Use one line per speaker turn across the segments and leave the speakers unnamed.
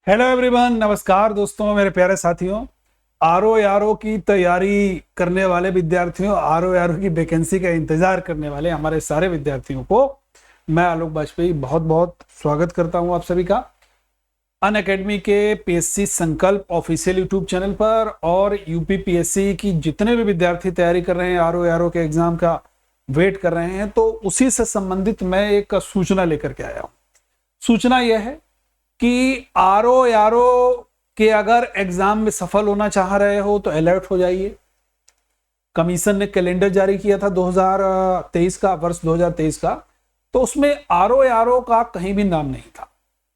Hello everyone, नमस्कार दोस्तों, मेरे प्यारे साथियों। आरओ की तैयारी करने वाले विद्यार्थियों, आरओ की वैकेंसी का इंतजार करने वाले हमारे सारे विद्यार्थियों को मैं आलोक बाजपेयी बहुत बहुत स्वागत करता हूं आप सभी का अनअकैडमी के पीएससी संकल्प ऑफिशियल यूट्यूब चैनल पर। और यूपी पीएससी की जितने भी विद्यार्थी तैयारी कर रहे हैं, आरओ के एग्जाम का वेट कर रहे हैं, तो उसी से संबंधित मैं एक सूचना लेकर के आया हूं। सूचना यह है कि आरओ के अगर एग्जाम में सफल होना चाह रहे हो तो अलर्ट हो जाइए। कमीशन ने कैलेंडर जारी किया था 2023 का, वर्ष 2023 का, तो उसमें आरओ का कहीं भी नाम नहीं था।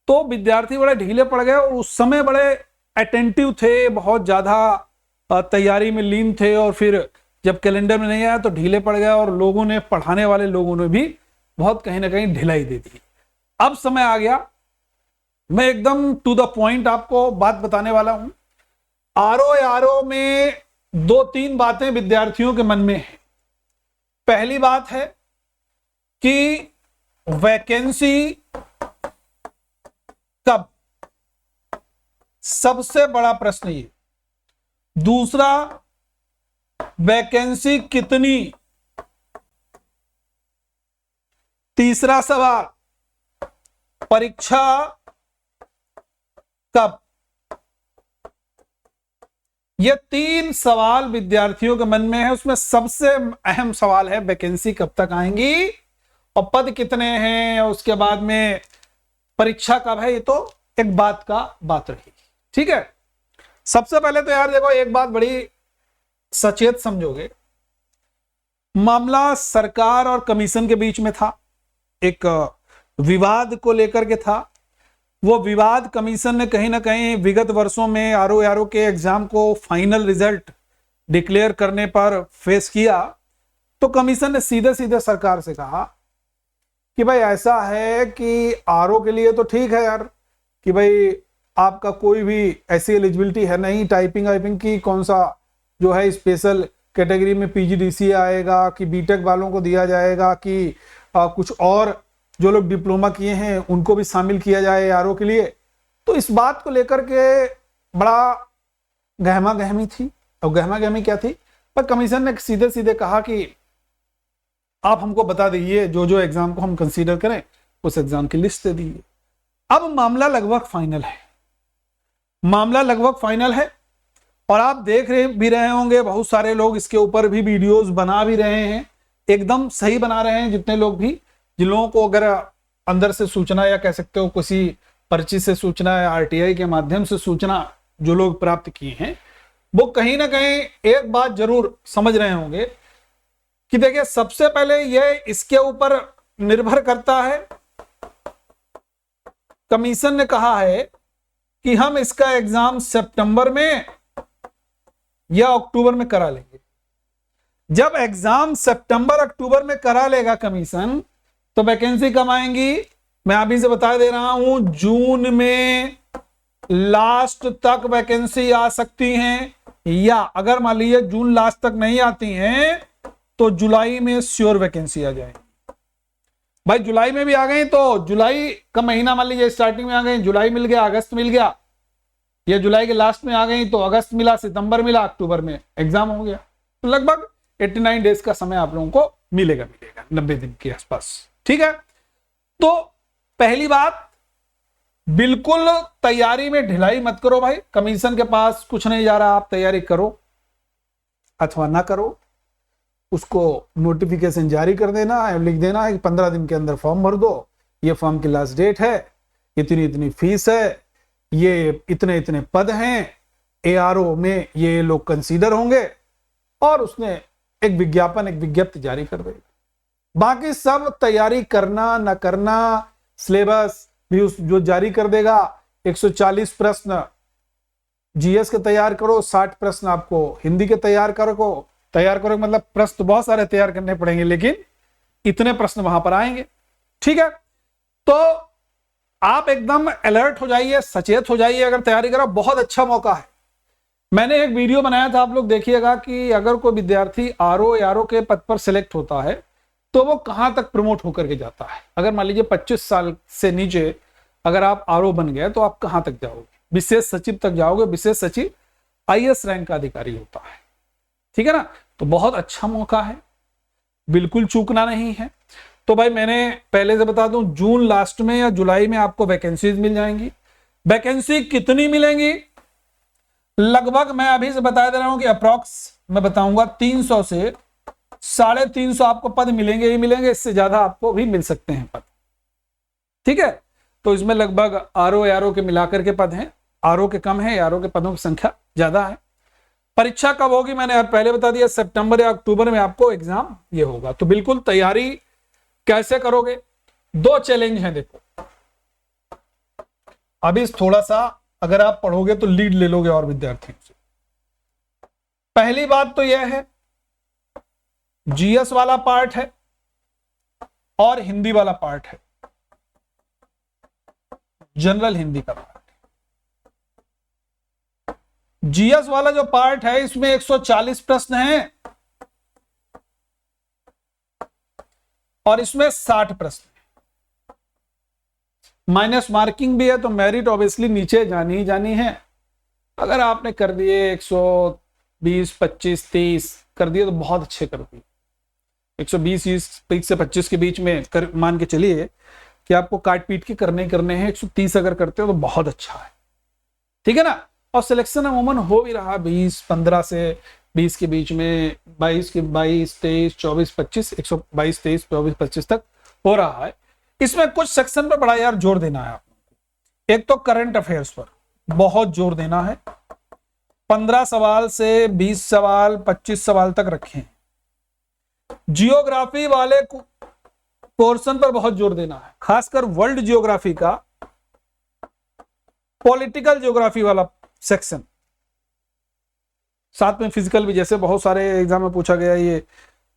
तो विद्यार्थी बड़े ढीले पड़ गए और उस समय बड़े अटेंटिव थे, बहुत ज्यादा तैयारी में लीन थे, और फिर जब कैलेंडर में नहीं आया तो ढीले पड़ गए और लोगों ने, पढ़ाने वाले लोगों ने भी बहुत कहीं ना कहीं ढिलाई दे दी। अब समय आ गया, मैं एकदम टू द पॉइंट आपको बात बताने वाला हूं। आरओ में दो तीन बातें विद्यार्थियों के मन में है। पहली बात है कि वैकेंसी कब, सबसे बड़ा प्रश्न ये। दूसरा, वैकेंसी कितनी। तीसरा सवाल, परीक्षा कब। ये तीन सवाल विद्यार्थियों के मन में है। उसमें सबसे अहम सवाल है वैकेंसी कब तक आएंगी और पद कितने हैं, और उसके बाद में परीक्षा कब है। ये तो एक बात रहेगी, ठीक है। सबसे पहले तो यार देखो, एक बात बड़ी सचेत समझोगे, मामला सरकार और कमीशन के बीच में था, एक विवाद को लेकर के था। वो विवाद कमीशन ने कहीं ना कहीं विगत वर्षों में आरओ के एग्जाम को फाइनल रिजल्ट डिक्लेयर करने पर फेस किया। तो कमीशन ने सीधे सीधे सरकार से कहा कि भाई ऐसा है कि आरओ के लिए तो ठीक है यार, कि भाई आपका कोई भी ऐसी एलिजिबिलिटी है नहीं, टाइपिंग वाइपिंग की कौन सा जो है स्पेशल कैटेगरी में पीजीडीसी आएगा, कि बीटेक वालों को दिया जाएगा, कि कुछ और जो लोग डिप्लोमा किए हैं उनको भी शामिल किया जाए आरओ के लिए। तो इस बात को लेकर के बड़ा गहमा गहमी थी। और गहमा गहमी क्या थी, पर कमीशन ने सीधे सीधे कहा कि आप हमको बता दीजिए जो जो एग्जाम को हम कंसीडर करें, उस एग्जाम की लिस्ट दे दीजिए। अब मामला लगभग फाइनल है, मामला लगभग फाइनल है। और आप देख रहे होंगे, बहुत सारे लोग इसके ऊपर भी वीडियोस बना भी रहे हैं, एकदम सही बना रहे हैं। जितने लोग भी, जिन लोगों को अगर अंदर से सूचना, या कह सकते हो किसी पर्ची से सूचना या आरटीआई के माध्यम से सूचना जो लोग प्राप्त किए हैं, वो कहीं ना कहीं एक बात जरूर समझ रहे होंगे कि देखिए, सबसे पहले ये इसके ऊपर निर्भर करता है। कमीशन ने कहा है कि हम इसका एग्जाम सितंबर में या अक्टूबर में करा लेंगे। जब एग्जाम सितंबर अक्टूबर में करा लेगा कमीशन, तो वैकेंसी कब आएंगी, मैं अभी से बता दे रहा हूं, जून में लास्ट तक वैकेंसी आ सकती हैं, या अगर मान लीजिए जून लास्ट तक नहीं आती हैं तो जुलाई में श्योर वैकेंसी आ जाएगी। भाई जुलाई में भी आ गई तो जुलाई का महीना मान लीजिए स्टार्टिंग में आ गई, जुलाई मिल गया, अगस्त मिल गया, या जुलाई के लास्ट में आ गई तो अगस्त मिला, सितंबर मिला, अक्टूबर में एग्जाम हो गया। तो लगभग 89 डेज का समय आप लोगों को मिलेगा 90 दिन के आसपास, ठीक है। तो पहली बात, बिल्कुल तैयारी में ढिलाई मत करो भाई। कमीशन के पास कुछ नहीं जा रहा, आप तैयारी करो अथवा ना करो, उसको नोटिफिकेशन जारी कर देना है, लिख देना है कि 15 दिन के अंदर फॉर्म भर दो, ये फॉर्म की लास्ट डेट है, इतनी इतनी फीस है, ये इतने इतने पद हैं, एआरओ में ये लोग कंसीडर होंगे, और उसने एक विज्ञापन, एक विज्ञप्ति जारी कर देगा। बाकी सब तैयारी करना न करना, सिलेबस भी उस जो जारी कर देगा। 140 प्रश्न जीएस के तैयार करो, 60 प्रश्न आपको हिंदी के तैयार करो मतलब प्रश्न तो बहुत सारे तैयार करने पड़ेंगे, लेकिन इतने प्रश्न वहां पर आएंगे, ठीक है। तो आप एकदम अलर्ट हो जाइए, सचेत हो जाइए। अगर तैयारी करो, बहुत अच्छा मौका है। मैंने एक वीडियो बनाया था, आप लोग देखिएगा, कि अगर कोई विद्यार्थी आरओ के पद पर सिलेक्ट होता है तो वो कहां तक प्रमोट होकर के जाता है। अगर मान लीजिए 25 साल से नीचे अगर आप आरओ बन गए तो आप कहां तक जाओगे। विशेष सचिव तक जाओगे। विशेष सचिव आईएएस रैंक का अधिकारी होता है, ठीक है ना। तो बहुत अच्छा मौका है, बिल्कुल चूकना नहीं है। तो भाई मैंने पहले से बता दूं, जून लास्ट में या जुलाई में आपको वैकेंसीज मिल जाएंगी। वैकेंसी कितनी मिलेंगी, लगभग मैं अभी से बता दे रहा हूं कि अप्रॉक्स मैं बताऊंगा 300 से 350 आपको पद मिलेंगे ही मिलेंगे, इससे ज्यादा आपको भी मिल सकते हैं पद, ठीक है। तो इसमें लगभग आरओ के मिलाकर के पद हैं, आरओ के कम है, आरओ के पदों की संख्या ज्यादा है। परीक्षा कब होगी मैंने पहले बता दिया, सितंबर या अक्टूबर में आपको एग्जाम ये होगा। तो बिल्कुल तैयारी कैसे करोगे, 2 चैलेंज हैं। देखो अभी थोड़ा सा अगर आप पढ़ोगे तो लीड ले लोगे और विद्यार्थियों से। पहली बात तो यह है, जीएस वाला पार्ट है और हिंदी वाला पार्ट है, जनरल हिंदी का पार्ट। जीएस वाला जो पार्ट है इसमें 140 प्रश्न हैं और इसमें 60 प्रश्न हैं। माइनस मार्किंग भी है, तो मेरिट ऑब्वियसली नीचे जानी ही जानी है। अगर आपने कर दिए 120, 25, 30 कर दिए तो बहुत अच्छे कर दिए। 120 20 से 25 के बीच में मान के चलिए कि आपको काट पीट के करने हैं। 130 अगर करते हो तो बहुत अच्छा है, ठीक है ना। और सिलेक्शन अमूमन हो भी रहा 15 से 20 के बीच में, 22 के 22, 23, 24, 25, 122, 23, 24, 25 तक हो रहा है। इसमें कुछ सेक्शन पर बड़ा यार जोर देना है आपको। एक तो करंट अफेयर्स पर बहुत जोर देना है, 15 सवाल से 20 सवाल 25 सवाल तक रखें। जियोग्राफी वाले पोर्शन पर बहुत जोर देना है, खासकर वर्ल्ड जियोग्राफी का, पॉलिटिकल जियोग्राफी वाला सेक्शन, साथ में फिजिकल भी। जैसे बहुत सारे एग्जाम में पूछा गया ये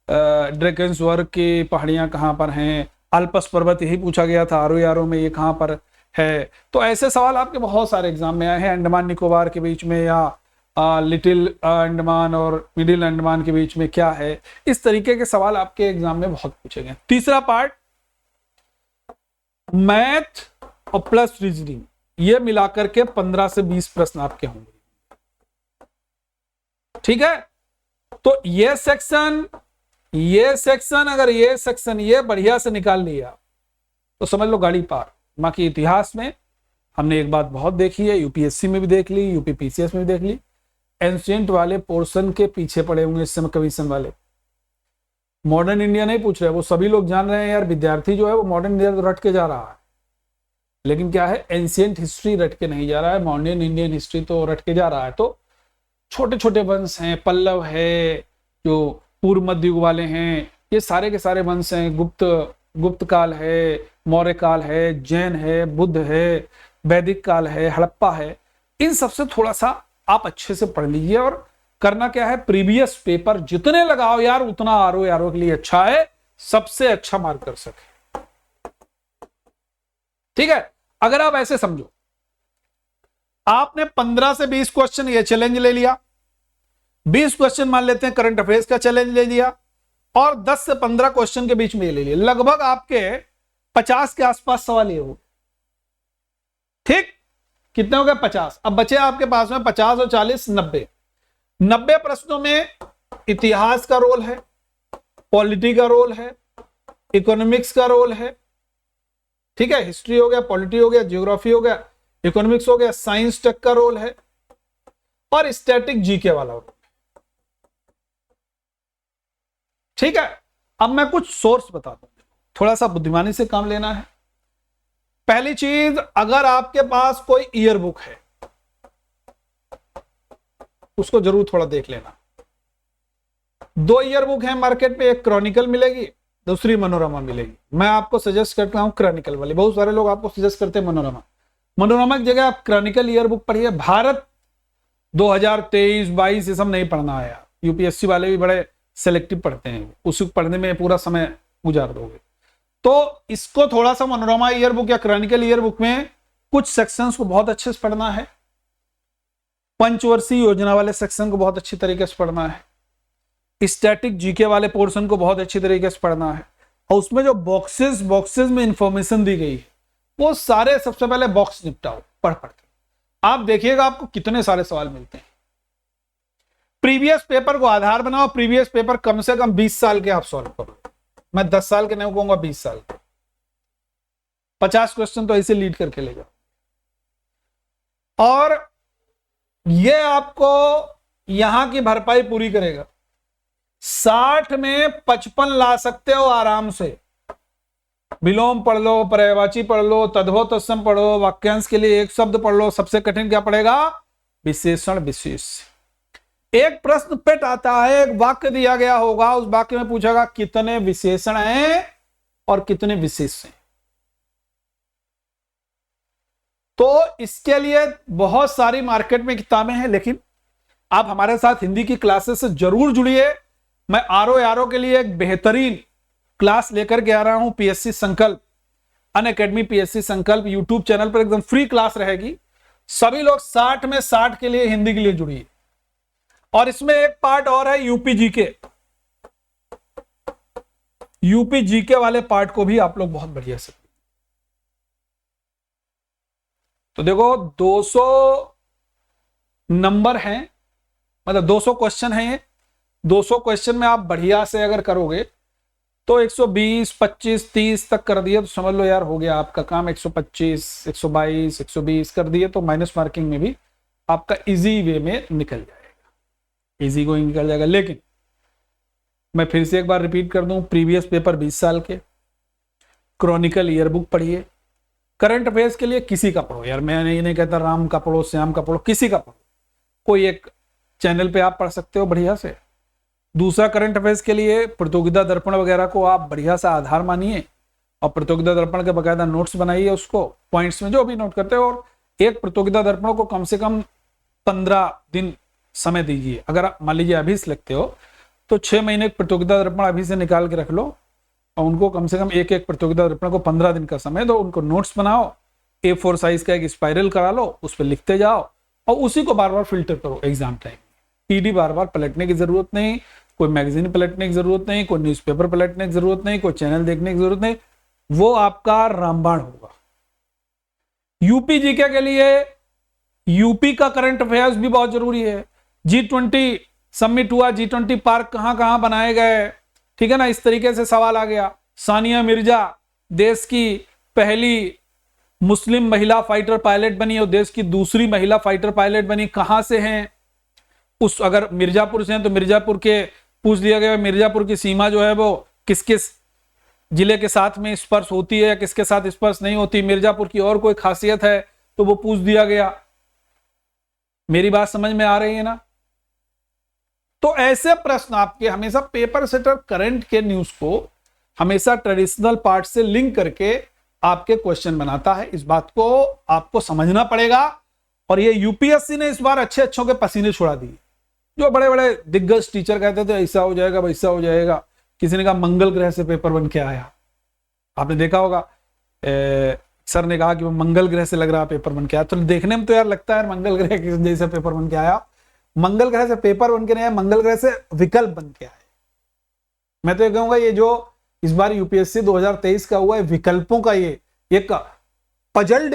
ड्रैगन्सवर्ग की पहाड़ियां कहां पर हैं, अल्पस पर्वत यही पूछा गया था आरओ में, ये कहां पर है। तो ऐसे सवाल आपके बहुत सारे एग्जाम में आए हैं। अंडमान निकोबार के बीच में या लिटिल अंडमान और मिडिल अंडमान के बीच में क्या है, इस तरीके के सवाल आपके एग्जाम में बहुत पूछे गए। तीसरा पार्ट मैथ और प्लस रीजनिंग, ये मिलाकर के 15 से 20 प्रश्न आपके होंगे, ठीक है। तो ये सेक्शन अगर ये सेक्शन ये बढ़िया से निकाल लिया तो समझ लो गाड़ी पार। बाकी इतिहास में हमने एक बात बहुत देखी है, यूपीएससी में भी देख ली, यूपी पीसीएस में भी देख ली, एंशिएंट वाले पोर्शन के पीछे पड़े होंगे इस समय कमीशन वाले। मॉडर्न इंडिया नहीं पूछ रहे, वो सभी लोग जान रहे हैं यार, विद्यार्थी जो है वो मॉडर्न इंडिया तो रट के जा रहा है, लेकिन क्या है एंशिएंट हिस्ट्री रट के नहीं जा रहा है, मॉडर्न इंडियन हिस्ट्री तो रट के जा रहा है। तो छोटे छोटे वंश हैं, पल्लव है, जो पूर्व मध्य युग वाले हैं, ये सारे के सारे वंश हैं, गुप्त काल है, मौर्य काल है, जैन है, बुद्ध है, वैदिक काल है, हड़प्पा है। इन सबसे थोड़ा सा आप अच्छे से पढ़ लीजिए। और करना क्या है, प्रीवियस पेपर जितने लगाओ यार उतना आरओ के लिए अच्छा है, सबसे अच्छा मार्क कर सके, ठीक है। अगर आप ऐसे समझो, आपने 15 से 20 क्वेश्चन ये चैलेंज ले लिया, 20 क्वेश्चन मान लेते हैं करंट अफेयर्स का चैलेंज ले लिया, और 10 से 15 क्वेश्चन के बीच में ये ले लिया, लगभग आपके 50 के आसपास सवाल ये हो, ठीक। कितने हो गए 50। अब बचे आपके पास में 50 और 40 90 प्रश्नों में इतिहास का रोल है, पॉलिटी का रोल है, इकोनॉमिक्स का रोल है, ठीक है। हिस्ट्री हो गया, पॉलिटी हो गया, ज्योग्राफी हो गया, इकोनॉमिक्स हो गया, साइंस टेक का रोल है, और स्टैटिक जीके वाला रोल, ठीक है। अब मैं कुछ सोर्स बताता हूं, थोड़ा सा बुद्धिमानी से काम लेना है। पहली चीज, अगर आपके पास कोई ईयर बुक है उसको जरूर थोड़ा देख लेना। 2 ईयर बुक है मार्केट में, एक क्रॉनिकल मिलेगी, दूसरी मनोरमा मिलेगी। मैं आपको सजेस्ट करता हूं क्रॉनिकल वाली, बहुत सारे लोग आपको सजेस्ट करते हैं मनोरमा की जगह आप क्रॉनिकल ईयर बुक पढ़िए। भारत 2023-22 ये सब नहीं पढ़ना है यार, यूपीएससी वाले भी बड़े सेलेक्टिव पढ़ते हैं, उसको पढ़ने में पूरा समय गुजार दोगे। तो इसको थोड़ा सा मनोरमा ईयर बुक या क्रॉनिकल ईयर बुक में कुछ सेक्शंस को बहुत अच्छे से पढ़ना है, पंचवर्षीय योजना वाले सेक्शन को बहुत अच्छी तरीके से पढ़ना है, स्टैटिक जीके वाले पोर्शन को बहुत अच्छी तरीके से पढ़ना है, और उसमें जो बॉक्सेस में इंफॉर्मेशन दी गई है वो सारे सबसे पहले बॉक्स निपटाओ पढ़ के, आप देखिएगा आपको कितने सारे सवाल मिलते हैं। प्रीवियस पेपर को आधार बनाओ, प्रीवियस पेपर कम से कम 20 साल के आप सॉल्व करो। मैं 10 साल के नहीं कहूंगा, 20 साल के। 50 क्वेश्चन तो ऐसे लीड करके ले जाओ। और ये आपको यहां की भरपाई पूरी करेगा। 60 में 55 ला सकते हो आराम से। विलोम पढ़ लो, पर्यायवाची पढ़ लो, तद्भव तत्सम पढ़ो, वाक्यांश के लिए एक शब्द पढ़ लो। सबसे कठिन क्या पड़ेगा? विशेषण विशेष। एक प्रश्न पेट आता है, एक वाक्य दिया गया होगा, उस वाक्य में पूछेगा कितने विशेषण हैं और कितने विशेष हैं। तो इसके लिए बहुत सारी मार्केट में किताबें हैं, लेकिन आप हमारे साथ हिंदी की क्लासेस से जरूर जुड़िए। मैं आरओ के लिए एक बेहतरीन क्लास लेकर के आ रहा हूं, पीएससी संकल्प, अनअकैडमी पीएससी संकल्प यूट्यूब चैनल पर एकदम फ्री क्लास रहेगी। सभी लोग 60 में 60 के लिए हिंदी के लिए जुड़िए। और इसमें एक पार्ट और है यूपी जीके। यूपी जीके वाले पार्ट को भी आप लोग बहुत बढ़िया से। तो देखो 200 नंबर हैं, मतलब 200 क्वेश्चन हैं। 200 क्वेश्चन में आप बढ़िया से अगर करोगे तो 120, 25, 30 तक कर दिए तो समझ लो यार हो गया आपका काम। 125, 122, 120 कर दिए तो माइनस मार्किंग में भी आपका इजी वे में निकल जाएगा, इजी गोइंग निकल जाएगा। लेकिन मैं फिर से एक बार रिपीट कर दूं, प्रीवियस पेपर 20 साल के, क्रॉनिकल ईयरबुक पढ़िए। करंट अफेयर्स के लिए किसी का पढ़ो यार, मैं ये नहीं कहता राम का पढ़ो, श्याम का पढ़ो, किसी का पढ़ो। कोई एक चैनल पे आप पढ़ सकते हो बढ़िया से। दूसरा, करंट अफेयर्स के लिए प्रतियोगिता दर्पण वगैरह को आप बढ़िया सा आधार मानिए और प्रतियोगिता दर्पण के बकायदा नोट्स बनाइए, उसको पॉइंट्स में जो भी नोट करते हो। और एक प्रतियोगिता दर्पण को कम से कम 15 दिन समय दीजिए। अगर आप मान लीजिए अभी से लिखते हो तो 6 महीने प्रतियोगिता दर्पण अभी से निकाल के रख लो और उनको कम से कम एक एक प्रतियोगिता दर्पण को 15 दिन का समय दो। उनको नोट्स बनाओ, A4 साइज का एक स्पाइरल करा लो, उस पर लिखते जाओ और उसी को बार बार फिल्टर करो एग्जाम टाइम। पीडी बार बार पलटने की जरूरत नहीं, कोई मैगजीन पलटने की जरूरत नहीं, कोई न्यूज़पेपर पलटने की जरूरत नहीं, कोई चैनल देखने की जरूरत नहीं। वो आपका रामबाण होगा। यूपी जीके के लिए यूपी का करंट अफेयर्स भी बहुत जरूरी है। G20 समिट हुआ, G20 पार्क कहां कहां बनाए गए, ठीक है ना, इस तरीके से सवाल आ गया। सानिया मिर्जा देश की पहली मुस्लिम महिला फाइटर पायलट बनी और देश की दूसरी महिला फाइटर पायलट बनी, कहां से हैं? उस अगर मिर्जापुर से हैं तो मिर्जापुर के पूछ लिया गया, मिर्जापुर की सीमा जो है वो किस किस जिले के साथ में स्पर्श होती है या किसके साथ स्पर्श नहीं होती। मिर्जापुर की और कोई खासियत है तो वो पूछ दिया गया। मेरी बात समझ में आ रही है ना? तो ऐसे प्रश्न आपके हमेशा पेपर सेटर करंट के न्यूज को हमेशा ट्रेडिशनल पार्ट से लिंक करके आपके क्वेश्चन बनाता है। इस बात को आपको समझना पड़ेगा। और ये यूपीएससी ने इस बार अच्छे अच्छों के पसीने छुड़ा दिए। जो बड़े बड़े दिग्गज टीचर कहते थे ऐसा हो जाएगा वैसा हो जाएगा, किसी ने कहा मंगल ग्रह से पेपर बन के आया, आपने देखा होगा। सर ने कहा कि वो मंगल ग्रह से लग रहा पेपर बन के आया। तो देखने में तो यार लगता है मंगल ग्रह के जैसा पेपर बन के आया। मंगल ग्रह से पेपर बन के नहीं आया, मंगल ग्रह से विकल्प बन के आया। मैं तो ये कहूंगा ये जो इस बार यूपीएससी 2023 का हुआ है, विकल्पों का ये एक पजल्ड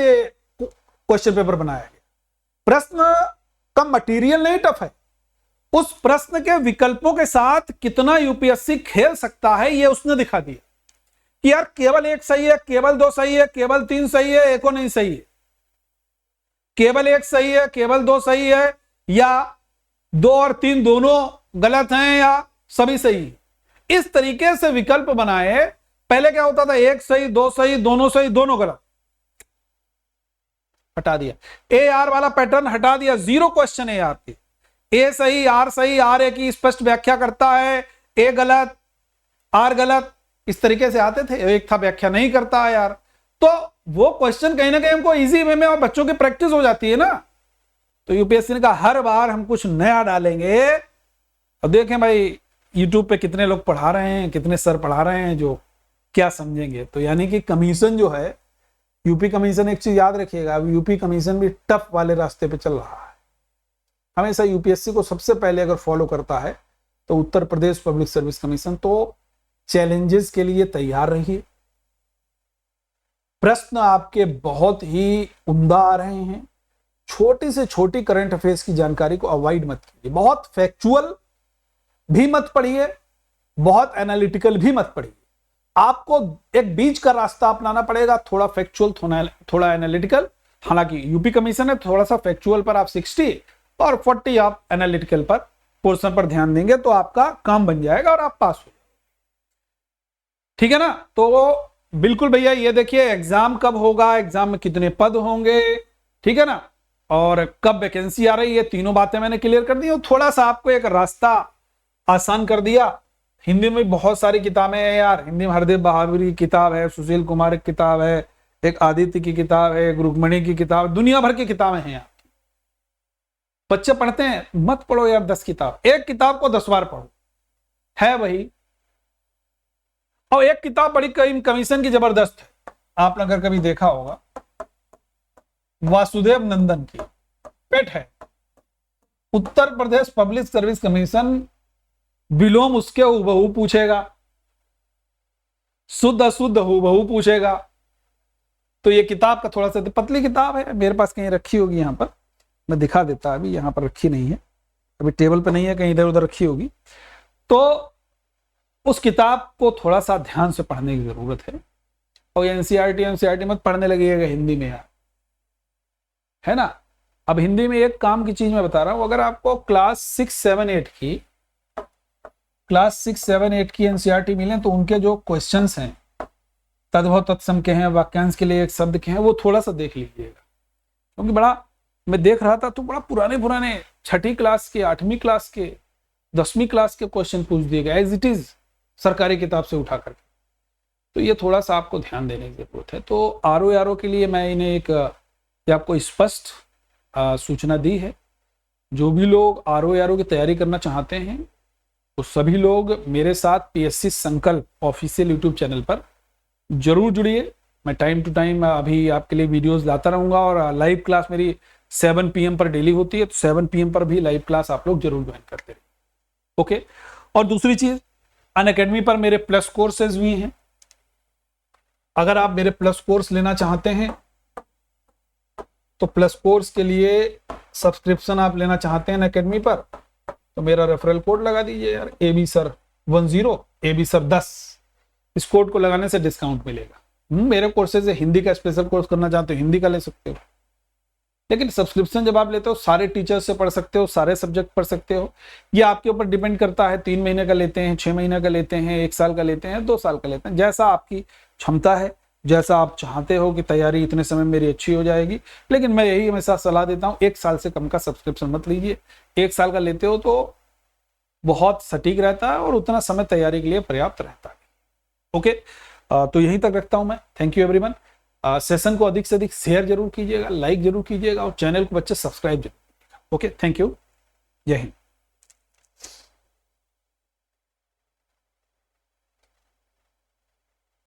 क्वेश्चन पेपर बनाया गया। प्रश्न का मटेरियल नहीं टफ है, उस प्रश्न के विकल्पों के साथ कितना यूपीएससी खेल सकता है ये उसने दिखा दिया कि यार केवल एक सही है, केवल दो सही है, केवल तीन सही है, एको नहीं सही है, केवल एक सही है, केवल दो सही है, या दो और तीन दोनों गलत हैं, या सभी सही है। इस तरीके से विकल्प बनाए। पहले क्या होता था, एक सही, दो सही, दोनों गलत, हटा दिया। ए आर वाला पैटर्न हटा दिया, 0 क्वेश्चन ए आर के। ए सही, आर सही, आर ए की स्पष्ट व्याख्या करता है, ए गलत, आर गलत, इस तरीके से आते थे। एक था व्याख्या नहीं करता है यार। तो वो क्वेश्चन कहीं ना कहीं हमको इजी वे में और बच्चों की प्रैक्टिस हो जाती है ना। तो यूपीएससी ने कहा हर बार हम कुछ नया डालेंगे। और देखें भाई यूट्यूब पे कितने लोग पढ़ा रहे हैं, कितने सर पढ़ा रहे हैं जो क्या समझेंगे। तो यानी कि कमीशन जो है, यूपी कमीशन, एक चीज याद रखिएगा, यूपी कमीशन भी टफ वाले रास्ते पे चल रहा है। हमेशा यूपीएससी को सबसे पहले अगर फॉलो करता है तो Uttar Pradesh public service commission. तो चैलेंजेस के लिए तैयार रहिए। प्रश्न आपके बहुत ही उम्दा आ रहे हैं, छोटी से छोटी करंट अफेयर्स की जानकारी को अवॉइड मत कीजिए। बहुत फैक्चुअल भी मत पढ़िए, बहुत एनालिटिकल भी मत पढ़िए। आपको एक बीच का रास्ता अपनाना पड़ेगा, थोड़ा फैक्चुअल थोड़ा एनालिटिकल। हालांकि यूपी कमीशन है, थोड़ा सा फैक्चुअल पर आप 60 और 40 आप एनालिटिकल पर पोर्शन पर ध्यान देंगे तो आपका काम बन जाएगा और आप पास हो जाएंगे। ठीक है ना। तो बिल्कुल भैया, ये देखिए एग्जाम कब होगा, एग्जाम में कितने पद होंगे, ठीक है ना, और कब वैकेंसी आ रही है, तीनों बातें मैंने क्लियर कर दी और थोड़ा सा आपको एक रास्ता आसान कर दिया। हिंदी में बहुत सारी किताबें हैं यार, हिंदी में हरदेव बहादुर की किताब है, सुशील कुमार की किताब है, एक आदित्य की किताब है, एक रुक्मणी की किताब, दुनिया भर की किताबें हैं यार। बच्चे पढ़ते हैं, मत पढ़ो यार 10 किताब, एक किताब को 10 बार पढ़ो, है वही। और एक किताब बड़ी कमीशन की जबरदस्त है, आपने अगर कभी देखा होगा, वासुदेव नंदन की, पेट है, Uttar Pradesh public service commission विलोम उसके हुबहू पूछेगा, शुद्ध अशुद्ध हुबहू पूछेगा। तो ये किताब का थोड़ा सा पतली किताब है, मेरे पास कहीं रखी होगी, यहां पर मैं दिखा देता, अभी यहां पर रखी नहीं है, अभी टेबल पे नहीं है, कहीं इधर उधर रखी होगी। तो उस किताब को थोड़ा सा ध्यान से पढ़ने की जरूरत है। और एनसीईआरटी मत पढ़ने लगिएगा हिंदी में यार, है ना। अब हिंदी में एक काम की चीज मैं बता रहा हूं, अगर आपको क्लास 6, 7, 8 की एनसीईआरटी मिले तो उनके जो क्वेश्चंस हैं तद्भव तत्सम के हैं, वाक्यांश के लिए एक शब्द के हैं, वो थोड़ा सा देख लीजिएगा। क्योंकि बड़ा मैं देख रहा था तो बड़ा पुराने 6ठी क्लास के, 8वीं क्लास के, 10वीं क्लास के क्वेश्चन पूछ दिए गए एज इट इज सरकारी किताब से उठा करके। तो ये थोड़ा सा आपको ध्यान देने की जरूरत है। तो आरओ के लिए मैं इन्हें एक आपको स्पष्ट सूचना दी है। जो भी लोग आरओ की तैयारी करना चाहते हैं तो सभी लोग मेरे साथ पीएससी संकल्प ऑफिशियल यूट्यूब चैनल पर जरूर जुड़िए। मैं टाइम टू टाइम अभी आपके लिए वीडियोस लाता रहूंगा और लाइव क्लास मेरी 7 PM पर डेली होती है, तो 7 PM पर भी लाइव क्लास आप लोग जरूर ज्वाइन करते रहिए। ओके। और दूसरी चीज, अनअकैडमी पर मेरे प्लस कोर्सेज भी हैं। अगर आप मेरे प्लस कोर्स लेना चाहते हैं तो प्लस कोर्स के लिए सब्सक्रिप्शन आप लेना चाहते हैं अनअकैडमी पर, तो मेरा रेफरल कोड लगा दीजिए यार, ABSIR10 ABSIR10। इस कोड को लगाने से डिस्काउंट मिलेगा। मेरे कोर्सेज है, हिंदी का स्पेशल कोर्स करना चाहते हो हिंदी का ले सकते हो, लेकिन सब्सक्रिप्शन जब आप लेते हो सारे टीचर्स से पढ़ सकते हो, सारे सब्जेक्ट पढ़ सकते हो। ये आपके ऊपर डिपेंड करता है, 3 महीने का लेते हैं, 6 महीने का लेते हैं, 1 साल का लेते हैं, 2 साल का लेते हैं, जैसा आपकी क्षमता है, जैसा आप चाहते हो कि तैयारी इतने समय मेरी अच्छी हो जाएगी। लेकिन मैं यही हमेशा सलाह देता हूँ, 1 साल से कम का सब्सक्रिप्शन मत लीजिए। 1 साल का लेते हो तो बहुत सटीक रहता है और उतना समय तैयारी के लिए पर्याप्त रहता है। ओके, तो यहीं तक रखता हूं मैं। Thank you everyone. सेशन को अधिक से अधिक शेयर जरूर कीजिएगा, लाइक जरूर कीजिएगा और चैनल को बच्चे सब्सक्राइब जरूर कीजिएगा। ओके, थैंक यू, जय हिंद।